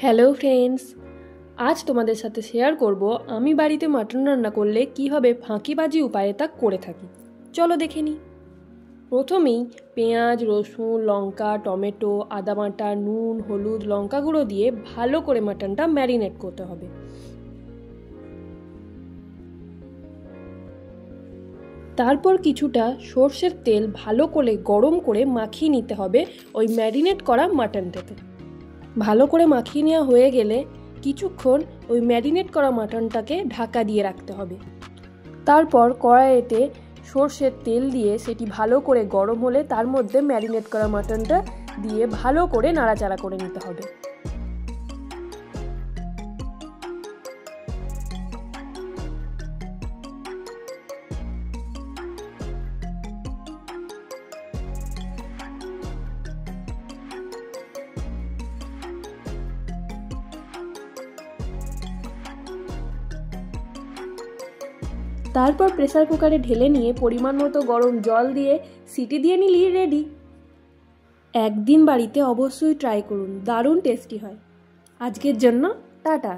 Hello friends, আজ তোমাদের সাথে শেয়ার করব আমি বাড়িতে মাটন রান্না করলে কীভাবে ফাঁকিবাজি উপায়ে তা করে থাকি। চলো দেখে নিই। প্রথমেই পেঁয়াজ, রসুন, লঙ্কা, টমেটো, আদা বাটা, নুন, হলুদ, লঙ্কা গুঁড়ো দিয়ে ভালো করে মাটনটা ম্যারিনেট করতে হবে। তারপর কিছুটা সর্ষের তেল ভালো করে গরম করে মাখিয়ে নিতে হবে ওই ম্যারিনেট করা মাটনটাতে। ভালো করে মাখিয়ে নেওয়া হয়ে গেলে কিছুক্ষণ ওই ম্যারিনেট করা মাটনটাকে ঢাকা দিয়ে রাখতে হবে। তারপর কড়াইতে সর্ষের তেল দিয়ে সেটি ভালো করে গরম হলে তার মধ্যে ম্যারিনেট করা মাটনটা দিয়ে ভালো করে নাড়াচাড়া করে নিতে হবে। তারপর প্রেসার কুকারে ঢেলে নিয়ে পরিমাণ মতো গরম জল দিয়ে সিটি দিয়ে নিলেই রেডি। একদিন বাড়িতে অবশ্যই ট্রাই করুন, দারুণ টেস্টি হয়। আজকের জন্য টাটা।